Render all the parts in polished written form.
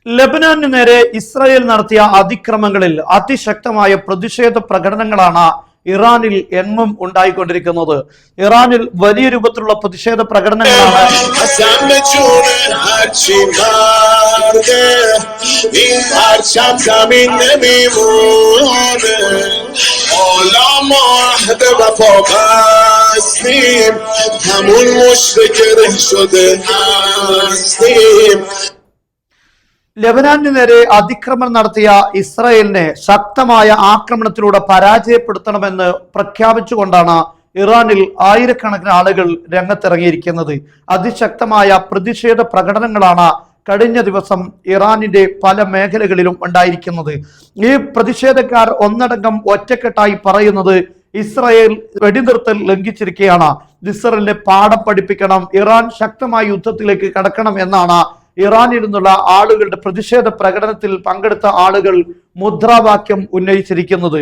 ലബനാനു നേരെ ഇസ്രായേൽ നടത്തിയ അതിക്രമങ്ങളിൽ അതിശക്തമായ പ്രതിഷേധ പ്രകടനങ്ങളാണ് ഇറാനിൽ എങ്ങും ഉണ്ടായിക്കൊണ്ടിരിക്കുന്നത്. ഇറാനിൽ വലിയ രൂപത്തിലുള്ള പ്രതിഷേധ പ്രകടനങ്ങളാണ്. ലബനാനു നേരെ അതിക്രമണം നടത്തിയ ഇസ്രായേലിനെ ശക്തമായ ആക്രമണത്തിലൂടെ പരാജയപ്പെടുത്തണമെന്ന് പ്രഖ്യാപിച്ചുകൊണ്ടാണ് ഇറാനിൽ ആയിരക്കണക്കിന് ആളുകൾ രംഗത്തിറങ്ങിയിരിക്കുന്നത്. അതിശക്തമായ പ്രതിഷേധ പ്രകടനങ്ങളാണ് കഴിഞ്ഞ ദിവസം ഇറാനിന്റെ പല മേഖലകളിലും ഉണ്ടായിരിക്കുന്നത്. ഈ പ്രതിഷേധക്കാർ ഒന്നടങ്കം ഒറ്റക്കെട്ടായി പറയുന്നത് ഇസ്രായേൽ വെടിനിർത്തൽ ലംഘിച്ചിരിക്കുകയാണ്, ഇസ്രായേലിനെ പാഠം പഠിപ്പിക്കണം, ഇറാൻ ശക്തമായ യുദ്ധത്തിലേക്ക് കടക്കണം എന്നാണ് ഇറാനിൽ നിന്നുള്ള ആളുകളുടെ പ്രതിഷേധ പ്രകടനത്തിൽ പങ്കെടുത്ത ആളുകൾ മുദ്രാവാക്യം ഉന്നയിച്ചിരിക്കുന്നത്.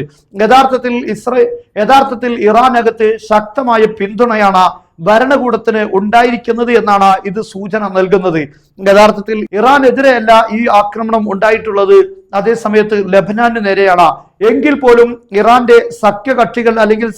യഥാർത്ഥത്തിൽ ഇറാനകത്ത് ശക്തമായ പിന്തുണയാണ് ഭരണകൂടത്തിന് ഉണ്ടായിരിക്കുന്നത് എന്നാണ് ഇത് സൂചന നൽകുന്നത്. യഥാർത്ഥത്തിൽ ഇറാനെതിരെയല്ല ഈ ആക്രമണം ഉണ്ടായിട്ടുള്ളത്, അതേസമയത്ത് ലബനാനു നേരെയാണ്. എങ്കിൽ പോലും ഇറാന്റെ സഖ്യകക്ഷികൾ അല്ലെങ്കിൽ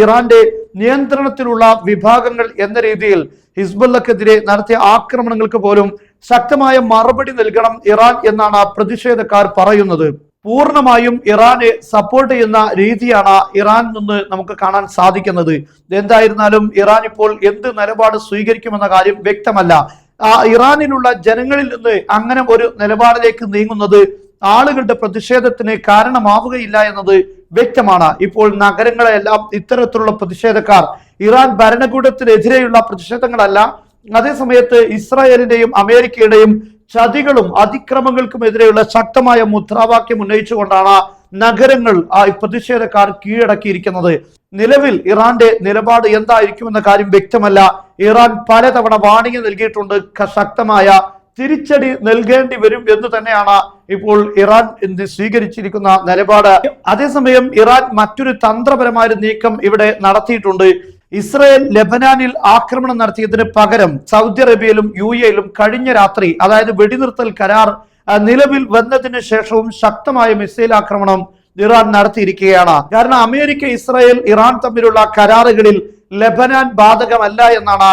ഇറാന്റെ നിയന്ത്രണത്തിലുള്ള വിഭാഗങ്ങൾ എന്ന രീതിയിൽ ഹിസ്ബുള്ളക്കെതിരെ നടത്തിയ ആക്രമണങ്ങൾക്ക് പോലും ശക്തമായ മറുപടി നൽകണം ഇറാൻ എന്നാണ് പ്രതിഷേധക്കാർ പറയുന്നത്. പൂർണ്ണമായും ഇറാനെ സപ്പോർട്ട് ചെയ്യുന്ന രീതിയാണ് ഇറാനിൽ നിന്ന് നമുക്ക് കാണാൻ സാധിക്കുന്നത്. എന്തായിരുന്നാലും ഇറാൻ ഇപ്പോൾ എന്ത് നിലപാട് സ്വീകരിക്കുമെന്ന കാര്യം വ്യക്തമല്ല. ഇറാനിലുള്ള ജനങ്ങളിൽ നിന്ന് അങ്ങനെ ഒരു നിലപാടിലേക്ക് നീങ്ങുന്നത് ആളുകളുടെ പ്രതിഷേധത്തിന് കാരണമാവുകയില്ല എന്നത് വ്യക്തമാണ്. ഇപ്പോൾ നഗരങ്ങളെല്ലാം ഇത്തരത്തിലുള്ള പ്രതിഷേധക്കാർ ഇറാൻ ഭരണകൂടത്തിനെതിരെയുള്ള പ്രതിഷേധങ്ങളല്ല, അതേസമയത്ത് ഇസ്രായേലിന്റെയും അമേരിക്കയുടെയും ചതികളും അതിക്രമങ്ങൾക്കുമെതിരെയുള്ള ശക്തമായ മുദ്രാവാക്യം ഉന്നയിച്ചുകൊണ്ടാണ് നഗരങ്ങൾ പ്രതിഷേധക്കാർ കീഴടക്കിയിരിക്കുന്നത്. നിലവിൽ ഇറാന്റെ നിലപാട് എന്തായിരിക്കുമെന്ന കാര്യം വ്യക്തമല്ല. ഇറാൻ പലതവണ വാണിംഗ് നൽകിയിട്ടുണ്ട്, ശക്തമായ തിരിച്ചടി നൽകേണ്ടി വരും എന്ന് തന്നെയാണ് ഇപ്പോൾ ഇറാൻ സ്വീകരിച്ചിരിക്കുന്ന നിലപാട്. അതേസമയം ഇറാൻ മറ്റൊരു തന്ത്രപരമായ നീക്കം ഇവിടെ നടത്തിയിട്ടുണ്ട്. ഇസ്രായേൽ ലബനാനിൽ ആക്രമണം നടത്തിയതിന് പകരം സൗദി അറേബ്യയിലും UAE-യിലും കഴിഞ്ഞ രാത്രി, അതായത് വെടിനിർത്തൽ കരാർ നിലവിൽ വന്നതിന് ശേഷവും ശക്തമായ മിസൈൽ ആക്രമണം ഇറാൻ നടത്തിയിരിക്കുകയാണ്. കാരണം അമേരിക്ക, ഇസ്രായേൽ, ഇറാൻ തമ്മിലുള്ള കരാറുകളിൽ ലബനാൻ ബാധകമല്ല എന്നാണ്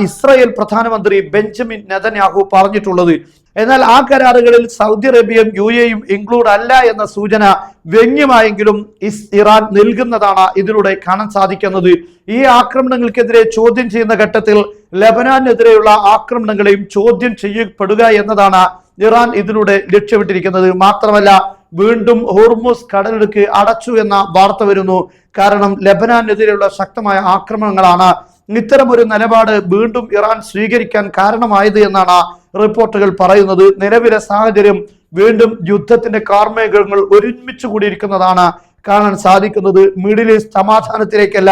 ഇസ്രായേൽ പ്രധാനമന്ത്രി ബെഞ്ചമിൻ നെതന്യാഹു പറഞ്ഞിട്ടുള്ളത്. എന്നാൽ ആ കരാറുകളിൽ സൗദി അറേബ്യയും UAE-യും ഇൻക്ലൂഡ് അല്ല എന്ന സൂചന വ്യംഗ്യമായെങ്കിലും ഇറാൻ നൽകുന്നതാണ് ഇതിലൂടെ കാണാൻ സാധിക്കുന്നത്. ഈ ആക്രമണങ്ങൾക്കെതിരെ ചോദ്യം ചെയ്യുന്ന ഘട്ടത്തിൽ ലബനാനെതിരെയുള്ള ആക്രമണങ്ങളെയും ചോദ്യം ചെയ്യപ്പെടുക എന്നതാണ് ഇറാൻ ഇതിലൂടെ ലക്ഷ്യമിട്ടിരിക്കുന്നത്. മാത്രമല്ല, വീണ്ടും ഹോർമുസ് കടലിടുക്ക് അടച്ചു എന്ന വാർത്ത വരുന്നു. കാരണം ലബനാനെതിരെയുള്ള ശക്തമായ ആക്രമണങ്ങളാണ് ഇത്തരമൊരു നിലപാട് വീണ്ടും ഇറാൻ സ്വീകരിക്കാൻ കാരണമായത് എന്നാണ് റിപ്പോർട്ടുകൾ പറയുന്നത്. നിലവിലെ സാഹചര്യം വീണ്ടും യുദ്ധത്തിന്റെ കാർമേഘങ്ങൾ ഒരുമിച്ച് കൂടിയിരിക്കുന്നതാണ് കാണാൻ സാധിക്കുന്നത്. മിഡിൽ ഈസ്റ്റ് സമാധാനത്തിലേക്കല്ല,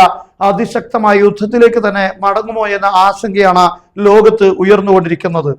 അതിശക്തമായ യുദ്ധത്തിലേക്ക് തന്നെ മടങ്ങുമോ എന്ന ആശങ്കയാണ് ലോകത്ത് ഉയർന്നുകൊണ്ടിരിക്കുന്നത്.